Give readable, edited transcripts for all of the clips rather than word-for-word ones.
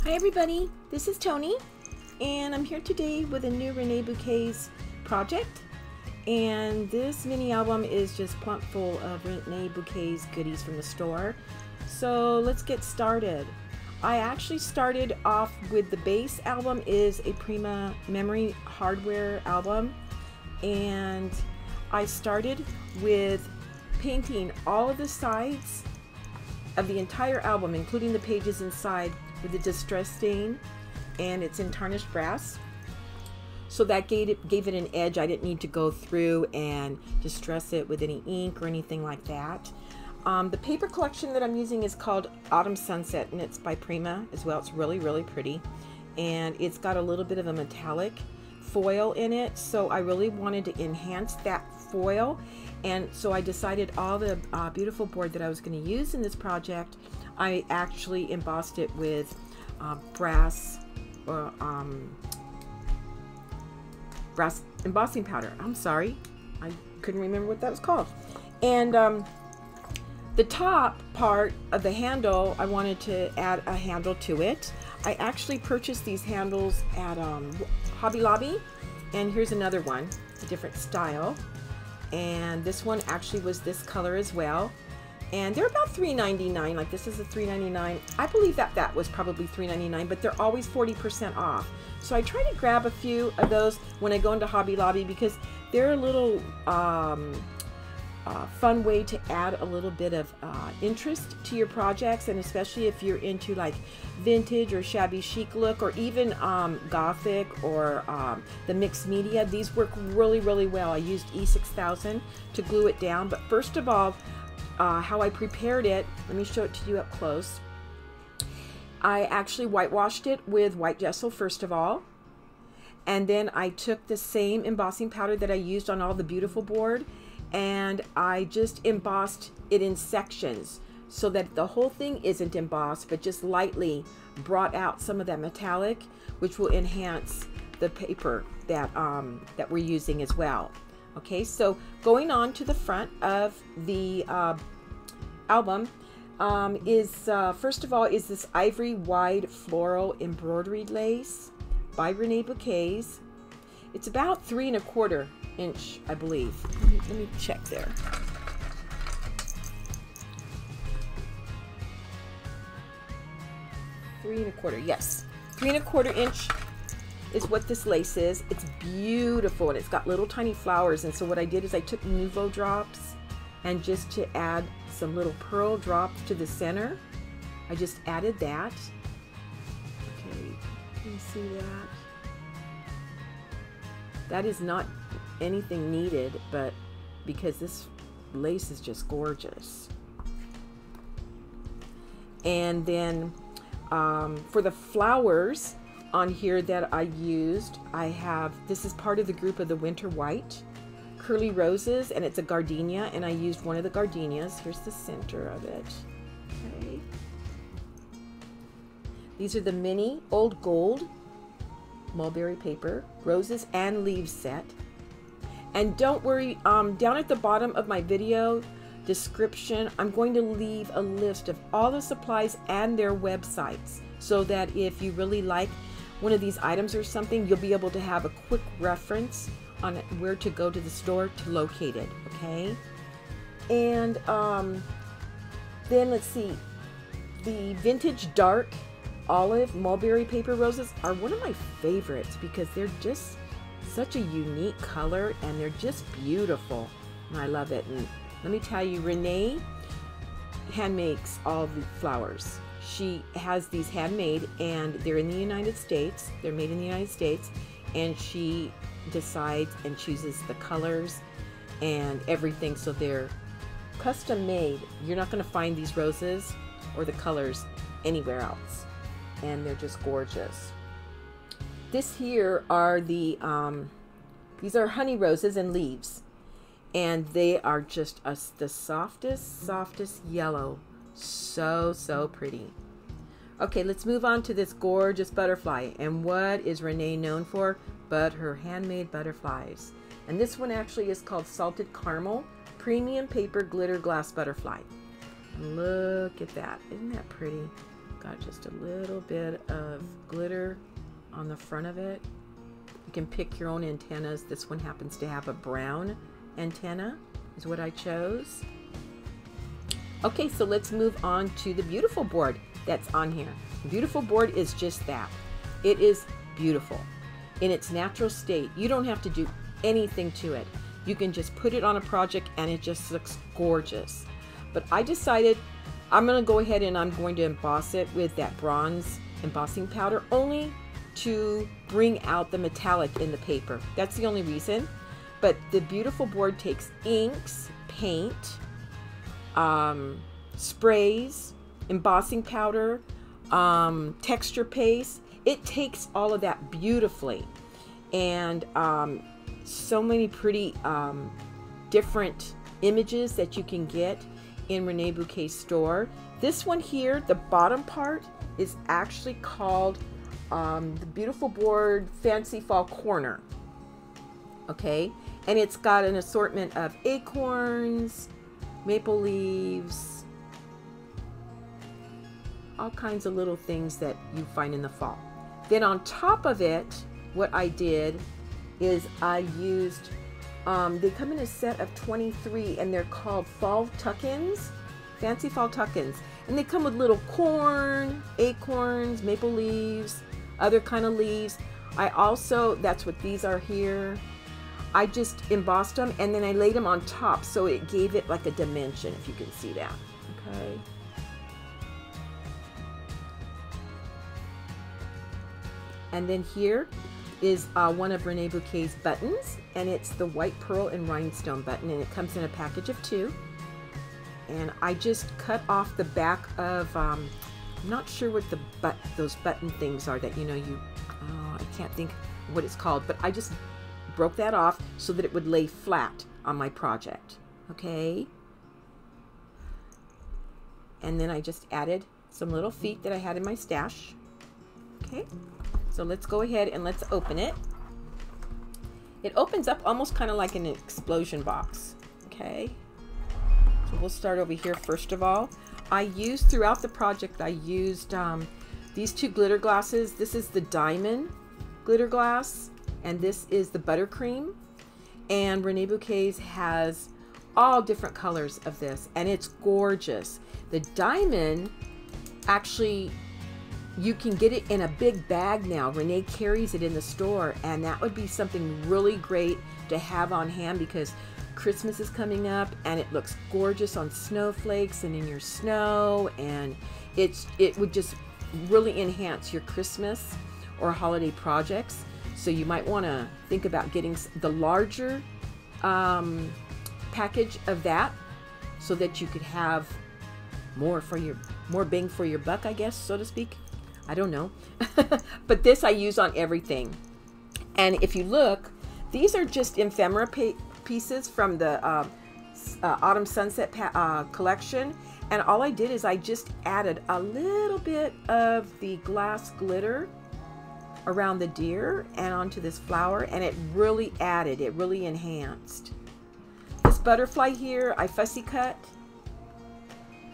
Hi everybody, this is Toni and I'm here today with a new Reneabouquets project, and this mini album is just plump full of Reneabouquets goodies from the store. So let's get started. I actually started off with the base album is a Prima memory hardware album, and I started with painting all of the sides of the entire album, including the pages inside, with a distress stain, and it's in tarnished brass, so that gave it an edge. I didn't need to go through and distress it with any ink or anything like that. The paper collection that I'm using is called Autumn Sunset, and it's by Prima as well. It's really pretty, and it's got a little bit of a metallic foil in it, so I really wanted to enhance that foil, and so I decided all the beautiful board that I was going to use in this project, I actually embossed it with brass embossing powder. I'm sorry, I couldn't remember what that was called. And the top part of the handle, I wanted to add a handle to it. I actually purchased these handles at Hobby Lobby, and here's another one, a different style, and this one actually was this color as well, and they're about $3.99. Like, this is a $3.99. I believe that was probably $3.99, but they're always 40% off. So I try to grab a few of those when I go into Hobby Lobby, because they're a little fun way to add a little bit of interest to your projects, and especially if you're into like vintage or shabby chic look, or even gothic, or the mixed media. These work really well. I used E6000 to glue it down, but first of all, how I prepared it, let me show it to you up close. I actually whitewashed it with white gesso first of all, and then I took the same embossing powder that I used on all the beautiful board, and I just embossed it in sections so that the whole thing isn't embossed, but just lightly brought out some of that metallic, which will enhance the paper that that we're using as well. Okay, so going on to the front of the album is first of all is this Ivory wide floral embroidered lace by Reneabouquets. It's about 3 1/4 inch, I believe. Let me check there. Three and a quarter, yes. 3 1/4 inch is what this lace is. It's beautiful, and it's got little tiny flowers, and so what I did is I took Nouveau drops, and just to add some little pearl drops to the center, I just added that. Okay, can you see that? That is not anything needed, but because this lace is just gorgeous. And then for the flowers on here that I used, I have, this is part of the group of the Winter White Curly Roses, and it's a gardenia, and I used one of the gardenias. Here's the center of it. Okay. These are the mini Old Gold Mulberry paper, roses and leaves set. And don't worry, down at the bottom of my video description, I'm going to leave a list of all the supplies and their websites, so that if you really like one of these items or something, you'll be able to have a quick reference on where to go to the store to locate it. Okay, and then let's see, the vintage dark olive mulberry paper roses are one of my favorites because they're just such a unique color, and they're just beautiful, and I love it. And let me tell you, Renee hand makes all the flowers. She has these handmade, and they're in the United States. They're made in the United States, and she decides and chooses the colors and everything, so they're custom made. You're not going to find these roses or the colors anywhere else, and they're just gorgeous. This here are the these are honey roses and leaves, and they are just the softest yellow. So pretty. Okay, let's move on to this gorgeous butterfly. And what is Renee known for but her handmade butterflies? And this one actually is called Salted Caramel Premium Paper Glitter Glass Butterfly. Look at that. Isn't that pretty? Got just a little bit of glitter on the front of it. You can pick your own antennas. This one happens to have a brown antenna, is what I chose. Okay, so let's move on to the beautiful board that's on here. Beautiful board is just that. It is beautiful in its natural state. You don't have to do anything to it. You can just put it on a project and it just looks gorgeous. But I decided I'm going to go ahead and I'm going to emboss it with that bronze embossing powder, only to bring out the metallic in the paper. That's the only reason. But the beautiful board takes inks, paint, sprays, embossing powder, texture paste. It takes all of that beautifully, and so many pretty different images that you can get in Reneabouquets store. This one here, the bottom part, is actually called the Beautiful Board Fancy Fall Corner. Okay, and it's got an assortment of acorns, maple leaves, all kinds of little things that you find in the fall. Then on top of it, what I did is I used, they come in a set of 23 and they're called fall tuck-ins, fancy fall tuck-ins. And they come with little corn, acorns, maple leaves, other kind of leaves. I also, that's what these are here. I just embossed them and then I laid them on top so it gave it like a dimension, if you can see that. Okay. And then here is one of Reneabouquets' buttons, and it's the white pearl and rhinestone button, and it comes in a package of 2. And I just cut off the back of, I'm not sure what those button things are that, you know, I can't think what it's called, but I just broke that off so that it would lay flat on my project. Okay. And then I just added some little feet that I had in my stash. Okay. So let's go ahead and let's open it. It opens up almost kind of like an explosion box. Okay. So we'll start over here first of all. I used throughout the project, I used these 2 glitter glasses. This is the diamond glitter glass, and this is the Buttercream. And Reneabouquets has all different colors of this, and it's gorgeous. The diamond, actually, you can get it in a big bag now. Renee carries it in the store, and that would be something really great to have on hand because Christmas is coming up and it looks gorgeous on snowflakes and in your snow, and it would just really enhance your Christmas or holiday projects. So you might want to think about getting the larger package of that so that you could have more bang for your buck, I guess, so to speak. I don't know. But this I use on everything. And if you look, these are just ephemera pieces from the Autumn Sunset collection. And all I did is I just added a little bit of the glass glitter around the deer and onto this flower, and it really added, it really enhanced. This butterfly here, I fussy cut,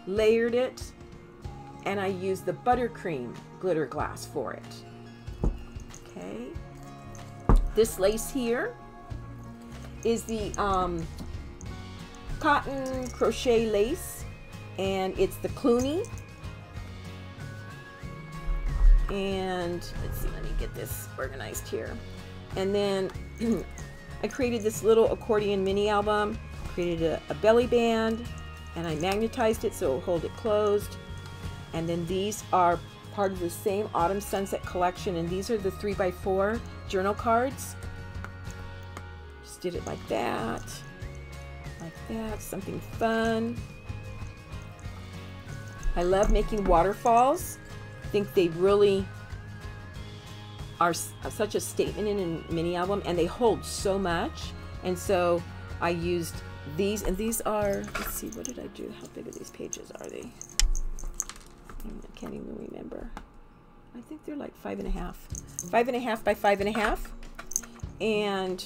layered it, and I used the Buttercream glitter glass for it. Okay. This lace here is the cotton crochet lace, and it's the Clooney. And let's see, let me get this organized here. And then I created this little accordion mini album, created a belly band, and I magnetized it so it will hold it closed. And then these are part of the same Autumn Sunset collection, and these are the 3x4 journal cards. Just did it like that, something fun. I love making waterfalls. I think they really are such a statement in a mini album, and they hold so much. And so I used these, and these are, let's see, what did I do? How big are these pages? Are they? I can't even remember. I think they're like 5.5 by 5.5. And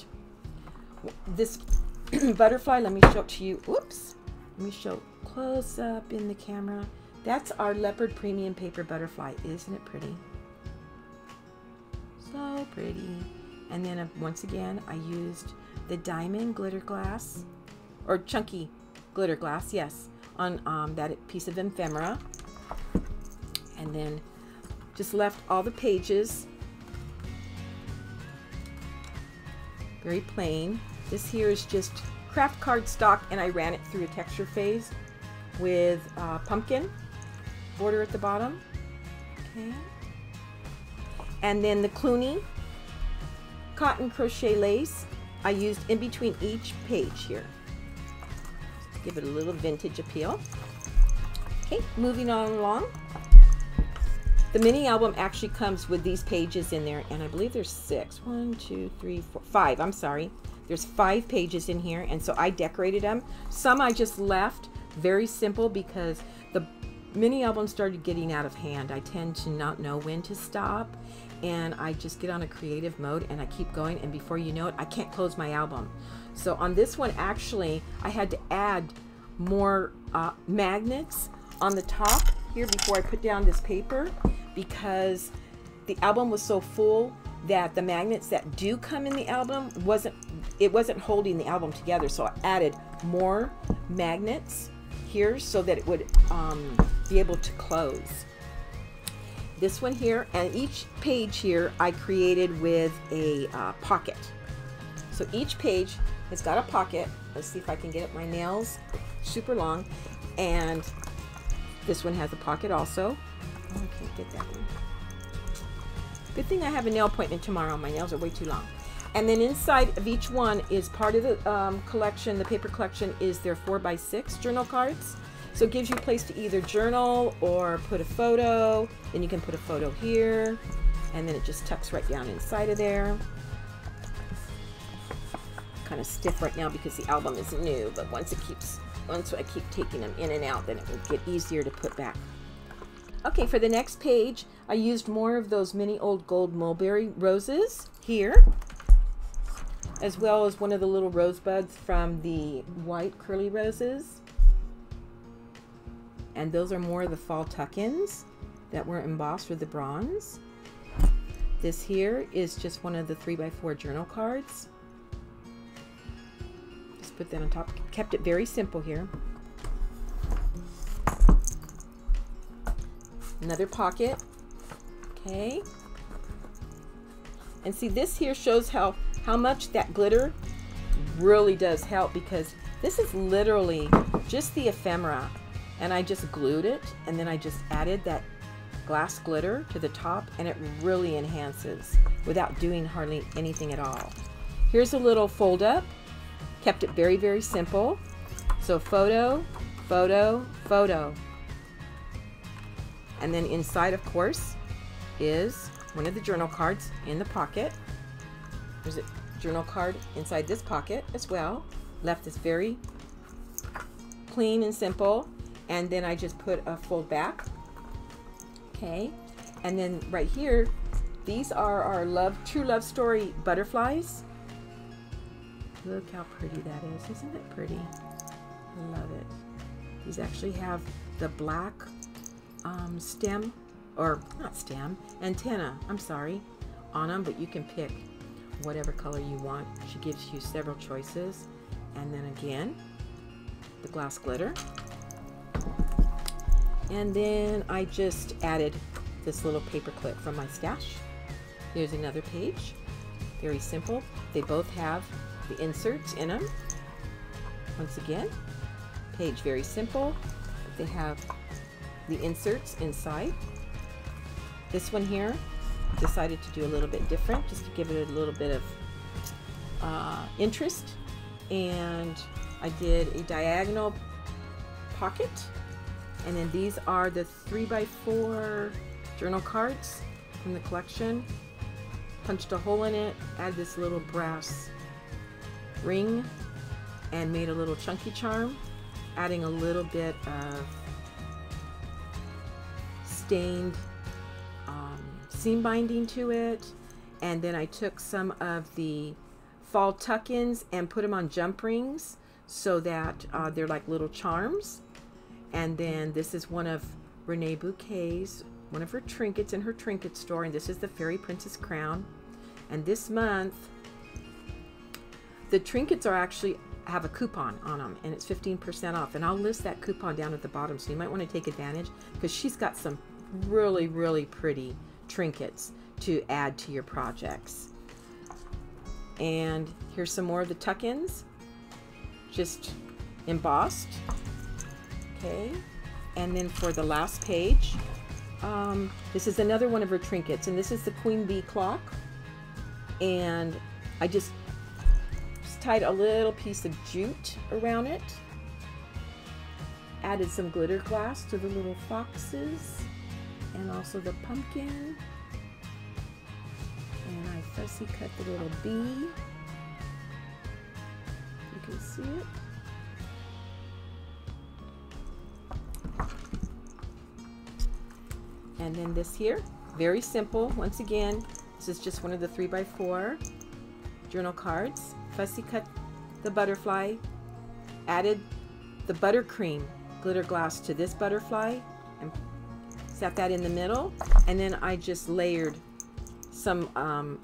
this butterfly, let me show it to you. Oops. Let me show close up in the camera. That's our leopard premium paper butterfly. Isn't it pretty? So pretty. And then once again, I used the diamond glitter glass, or chunky glitter glass, yes, on that piece of ephemera. And then just left all the pages very plain. This here is just craft cardstock, and I ran it through a texture phase with pumpkin border at the bottom. Okay. And then the Clooney cotton crochet lace I used in between each page here. Just to give it a little vintage appeal. Okay, moving on along. The mini album actually comes with these pages in there, and I believe there's 6. 1, 2, 3, 4, 5. I'm sorry. There's 5 pages in here, and so I decorated them. Some I just left very simple because the mini album started getting out of hand. I tend to not know when to stop, and I just get on a creative mode and I keep going, and before you know it, I can't close my album. So on this one, actually, I had to add more magnets on the top here before I put down this paper, because the album was so full that the magnets that do come in the album wasn't holding the album together. So I added more magnets here so that it would be able to close. This one here, and each page here I created with a pocket. So each page has got a pocket. Let's see if I can get up my nails super long. And this one has a pocket also. Oh, I can't get that one. Good thing I have a nail appointment tomorrow. My nails are way too long. And then inside of each one is part of the collection, the paper collection, is their 4x6 journal cards. So it gives you a place to either journal or put a photo. Then you can put a photo here, and then it just tucks right down inside of there. Kind of stiff right now because the album is new, but once I keep taking them in and out, then it will get easier to put back. Okay, for the next page, I used more of those mini old gold mulberry roses here, as well as one of the little rosebuds from the white curly roses. And those are more of the fall tuck-ins that were embossed with the bronze. This here is just one of the 3x4 journal cards. Just put that on top. Kept it very simple here. Another pocket. Okay. And see, this here shows how much that glitter really does help, because this is literally just the ephemera, and I just glued it, and then I just added that glass glitter to the top, and it really enhances without doing hardly anything at all. Here's a little fold up. Kept it very, very simple. So photo, photo, photo. And then inside, of course, is one of the journal cards in the pocket. There's a journal card inside this pocket as well. Left this very clean and simple. And then I just put a fold back. Okay. And then right here, these are our True Love Story butterflies. Look how pretty that is. Isn't it pretty? I love it. These actually have the black stem, or not stem, antenna, I'm sorry, on them, but you can pick whatever color you want. She gives you several choices. And then again, the glass glitter. And then I just added this little paper clip from my stash. Here's another page. Very simple. They both have the inserts in them. Once again, page very simple. They have the inserts inside. This one here, decided to do a little bit different, just to give it a little bit of interest. And I did a diagonal pocket. And then these are the 3x4 journal cards from the collection. Punched a hole in it, add this little brass ring, and made a little chunky charm, adding a little bit of stained seam binding to it. And then I took some of the fall tuck-ins and put them on jump rings so that they're like little charms. And then this is one of Reneabouquets, one of her trinkets in her trinket store, and this is the Fairy Princess crown. And this month, the trinkets are actually have a coupon on them, and it's 15% off. And I'll list that coupon down at the bottom, so you might want to take advantage, because she's got some really, really pretty trinkets to add to your projects. And here's some more of the tuck-ins, just embossed. Okay, and then for the last page, this is another one of her trinkets, and this is the Queen Bee clock. And I just tied a little piece of jute around it, added some glitter glass to the little foxes and also the pumpkin, and I fussy cut the little bee. You can see it. And then this here, very simple. Once again, this is just one of the 3x4 journal cards. Fussy cut the butterfly, added the buttercream glitter glass to this butterfly, and set that in the middle. And then I just layered some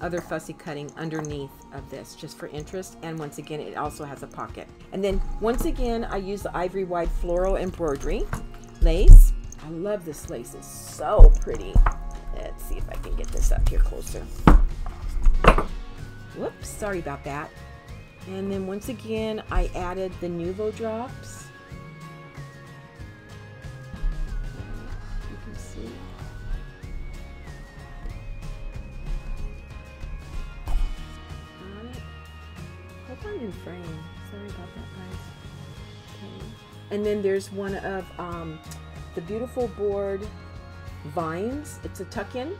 other fussy cutting underneath of this, just for interest. And once again, it also has a pocket. And then once again, I use the Ivory wide floral embroidery lace. I love this lace, it's so pretty. Let's see if I can get this up here closer. Whoops, sorry about that. And then once again, I added the Nouveau drops. You can see. Got it. Hope I'm in frame. Sorry about that, guys. Okay. And then there's one of the beautiful board vines. It's a tuck-in.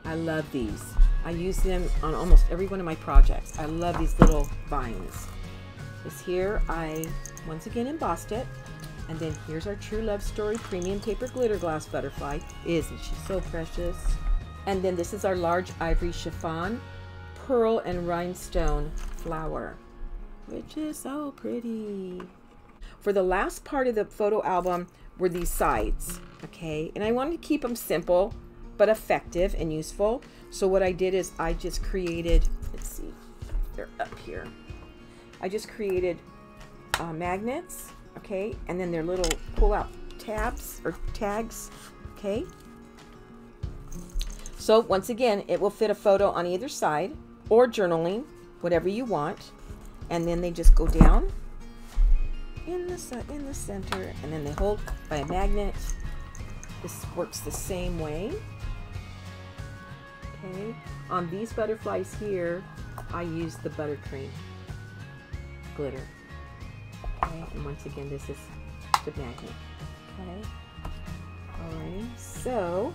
I love these. I use them on almost every one of my projects. I love these little vines. This here, I once again embossed it. And then here's our True Love Story premium paper glitter glass butterfly. Isn't she so precious? And then this is our large ivory chiffon pearl and rhinestone flower, which is so pretty. For the last part of the photo album were these sides, okay? And I wanted to keep them simple, but effective and useful. So what I did is I just created, let's see, they're up here. I just created magnets, okay? And then they're little pull-out tabs or tags, okay? So once again, it will fit a photo on either side or journaling, whatever you want. And then they just go down in the center, and then they hold by a magnet. This works the same way. Okay, on these butterflies here, I use the buttercream glitter. Okay, and once again, this is the magnet. Okay, alrighty. So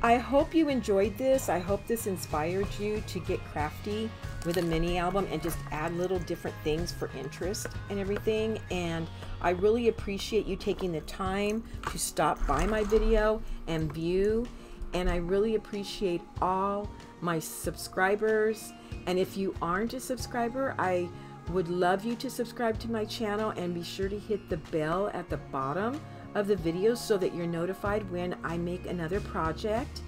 I hope you enjoyed this. I hope this inspired you to get crafty with a mini album and just add little different things for interest and everything. And I really appreciate you taking the time to stop by my video and view. And I really appreciate all my subscribers. And if you aren't a subscriber, I would love you to subscribe to my channel and be sure to hit the bell at the bottom of the video so that you're notified when I make another project.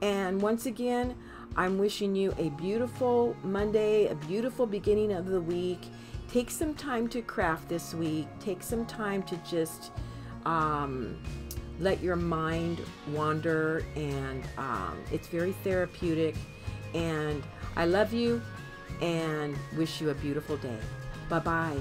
And once again, I'm wishing you a beautiful Monday, a beautiful beginning of the week. Take some time to craft this week. Take some time to just let your mind wander, and it's very therapeutic. And I love you and wish you a beautiful day. Bye-bye.